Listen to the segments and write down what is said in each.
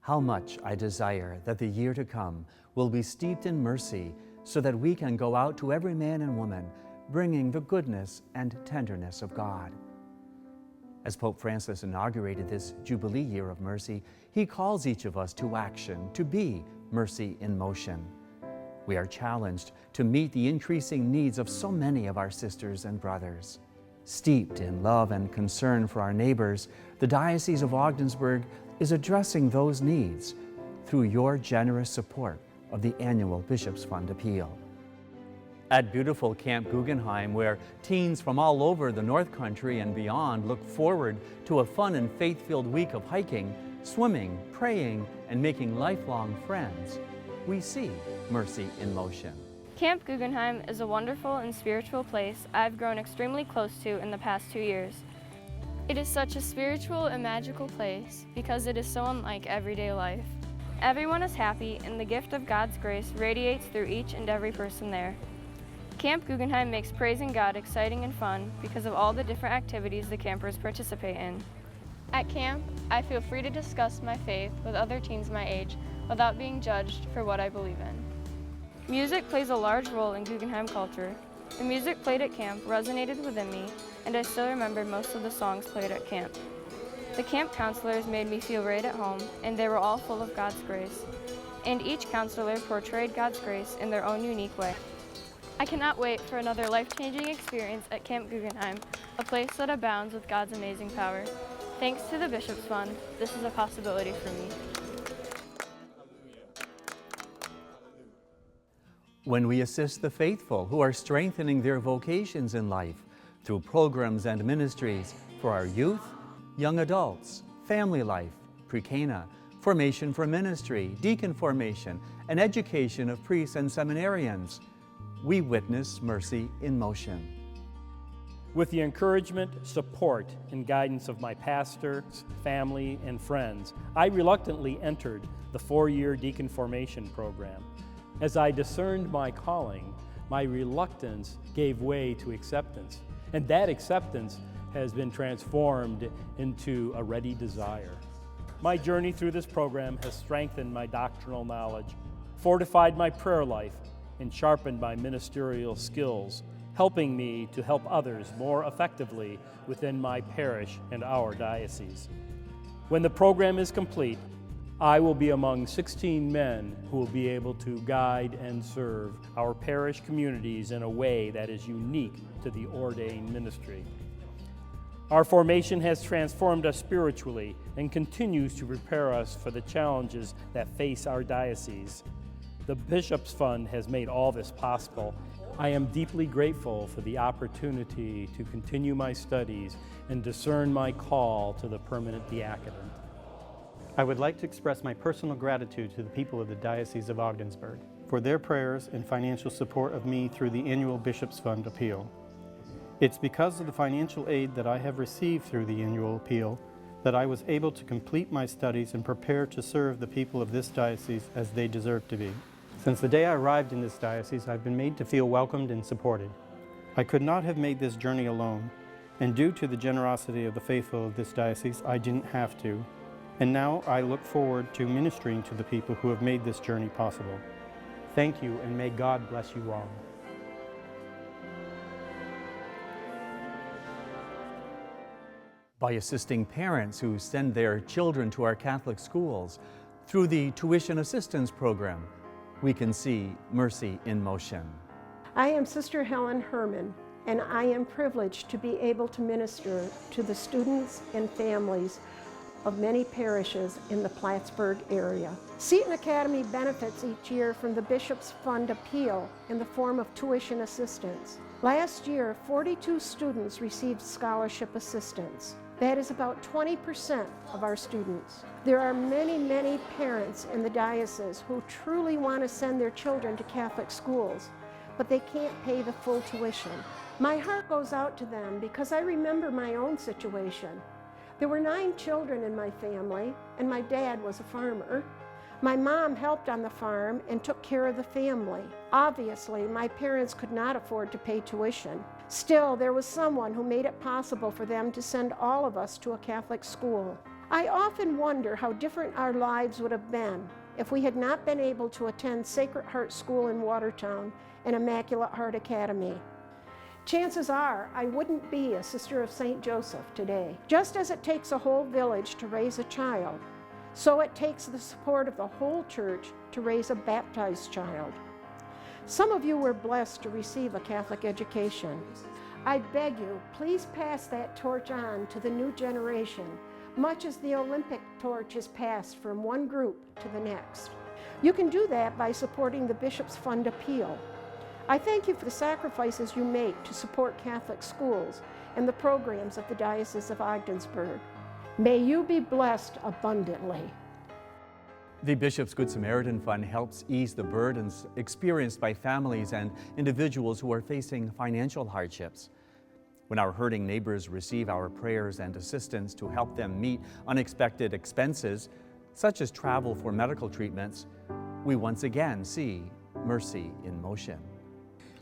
How much I desire that the year to come will be steeped in mercy, so that we can go out to every man and woman, bringing the goodness and tenderness of God. As Pope Francis inaugurated this Jubilee Year of Mercy, he calls each of us to action, to be mercy in motion. We are challenged to meet the increasing needs of so many of our sisters and brothers. Steeped in love and concern for our neighbors, the Diocese of Ogdensburg is addressing those needs through your generous support of the annual Bishop's Fund Appeal. At beautiful Camp Guggenheim, where teens from all over the North Country and beyond look forward to a fun and faith-filled week of hiking, swimming, praying, and making lifelong friends, we see mercy in motion. Camp Guggenheim is a wonderful and spiritual place I've grown extremely close to in the past 2 years. It is such a spiritual and magical place because it is so unlike everyday life. Everyone is happy, and the gift of God's grace radiates through each and every person there. Camp Guggenheim makes praising God exciting and fun because of all the different activities the campers participate in. At camp, I feel free to discuss my faith with other teens my age without being judged for what I believe in. Music plays a large role in Guggenheim culture. The music played at camp resonated within me, and I still remember most of the songs played at camp. The camp counselors made me feel right at home, and they were all full of God's grace. And each counselor portrayed God's grace in their own unique way. I cannot wait for another life-changing experience at Camp Guggenheim, a place that abounds with God's amazing power. Thanks to the Bishop's Fund, this is a possibility for me. When we assist the faithful who are strengthening their vocations in life through programs and ministries for our youth, young adults, family life, pre-Cana, formation for ministry, deacon formation, and education of priests and seminarians, we witness mercy in motion. With the encouragement, support, and guidance of my pastors, family, and friends, I reluctantly entered the 4-year Deacon Formation program. As I discerned my calling, my reluctance gave way to acceptance, and that acceptance has been transformed into a ready desire. My journey through this program has strengthened my doctrinal knowledge, fortified my prayer life, and sharpened my ministerial skills, helping me to help others more effectively within my parish and our diocese. When the program is complete, I will be among 16 men who will be able to guide and serve our parish communities in a way that is unique to the ordained ministry. Our formation has transformed us spiritually and continues to prepare us for the challenges that face our diocese. The Bishop's Fund has made all this possible. I am deeply grateful for the opportunity to continue my studies and discern my call to the permanent diaconate. I would like to express my personal gratitude to the people of the Diocese of Ogdensburg for their prayers and financial support of me through the annual Bishop's Fund Appeal. It's because of the financial aid that I have received through the annual appeal that I was able to complete my studies and prepare to serve the people of this diocese as they deserve to be. Since the day I arrived in this diocese, I've been made to feel welcomed and supported. I could not have made this journey alone, and due to the generosity of the faithful of this diocese, I didn't have to. And now I look forward to ministering to the people who have made this journey possible. Thank you, and may God bless you all. By assisting parents who send their children to our Catholic schools through the tuition assistance program, we can see mercy in motion. I am Sister Helen Herman, and I am privileged to be able to minister to the students and families of many parishes in the Plattsburgh area. Seton Academy benefits each year from the Bishop's Fund Appeal in the form of tuition assistance. Last year, 42 students received scholarship assistance. That is about 20% of our students. There are many, many parents in the diocese who truly want to send their children to Catholic schools, but they can't pay the full tuition. My heart goes out to them because I remember my own situation. There were 9 children in my family, and my dad was a farmer. My mom helped on the farm and took care of the family. Obviously, my parents could not afford to pay tuition. Still, there was someone who made it possible for them to send all of us to a Catholic school. I often wonder how different our lives would have been if we had not been able to attend Sacred Heart School in Watertown and Immaculate Heart Academy. Chances are I wouldn't be a Sister of St. Joseph today. Just as it takes a whole village to raise a child, so it takes the support of the whole church to raise a baptized child. Some of you were blessed to receive a Catholic education. I beg you, please pass that torch on to the new generation, much as the Olympic torch is passed from one group to the next. You can do that by supporting the Bishop's Fund Appeal. I thank you for the sacrifices you make to support Catholic schools and the programs of the Diocese of Ogdensburg. May you be blessed abundantly. The Bishop's Good Samaritan Fund helps ease the burdens experienced by families and individuals who are facing financial hardships. When our hurting neighbors receive our prayers and assistance to help them meet unexpected expenses, such as travel for medical treatments, we once again see mercy in motion.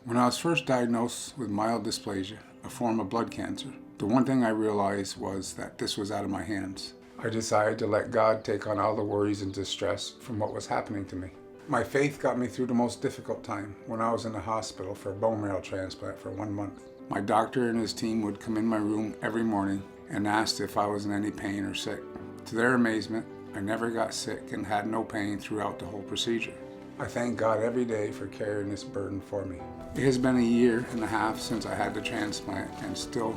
When I was first diagnosed with mild dysplasia, a form of blood cancer, the one thing I realized was that this was out of my hands. I decided to let God take on all the worries and distress from what was happening to me. My faith got me through the most difficult time when I was in the hospital for a bone marrow transplant for 1 month. My doctor and his team would come in my room every morning and asked if I was in any pain or sick. To their amazement, I never got sick and had no pain throughout the whole procedure. I thank God every day for carrying this burden for me. It has been 1.5 years since I had the transplant, and still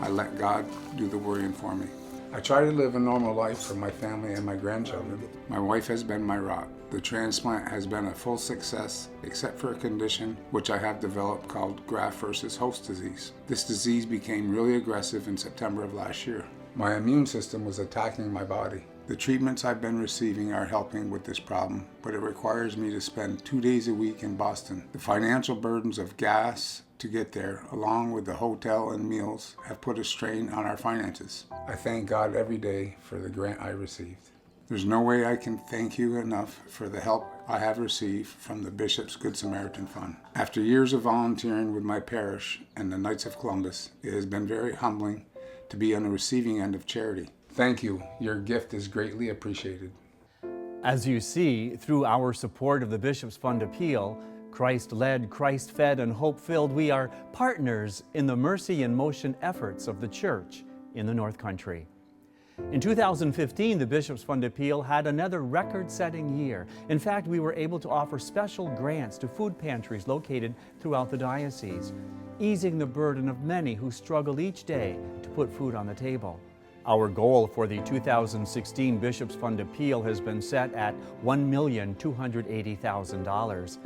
I let God do the worrying for me. I try to live a normal life for my family and my grandchildren. My wife has been my rock. The transplant has been a full success, except for a condition which I have developed called graft versus host disease. This disease became really aggressive in September of last year. My immune system was attacking my body. The treatments I've been receiving are helping with this problem, but it requires me to spend 2 days a week in Boston. The financial burdens of gas to get there, along with the hotel and meals, have put a strain on our finances. I thank God every day for the grant I received. There's no way I can thank you enough for the help I have received from the Bishop's Good Samaritan Fund. After years of volunteering with my parish and the Knights of Columbus, it has been very humbling to be on the receiving end of charity. Thank you. Your gift is greatly appreciated. As you see, through our support of the Bishop's Fund Appeal, Christ-led, Christ-fed, and hope-filled, we are partners in the mercy in motion efforts of the Church in the North Country. In 2015, the Bishop's Fund Appeal had another record-setting year. In fact, we were able to offer special grants to food pantries located throughout the diocese, easing the burden of many who struggle each day to put food on the table. Our goal for the 2016 Bishop's Fund Appeal has been set at $1,280,000.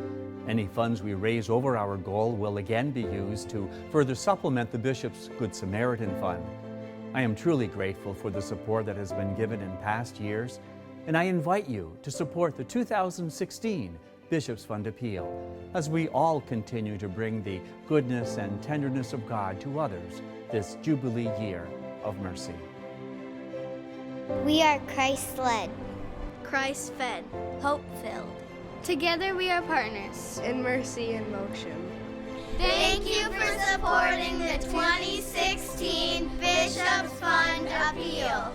Any funds we raise over our goal will again be used to further supplement the Bishop's Good Samaritan Fund. I am truly grateful for the support that has been given in past years, and I invite you to support the 2016 Bishop's Fund Appeal as we all continue to bring the goodness and tenderness of God to others this Jubilee year of mercy. We are Christ-led, Christ-fed, hope-filled. Together we are partners in mercy in motion. Thank you for supporting the 2016 Bishop's Fund Appeal.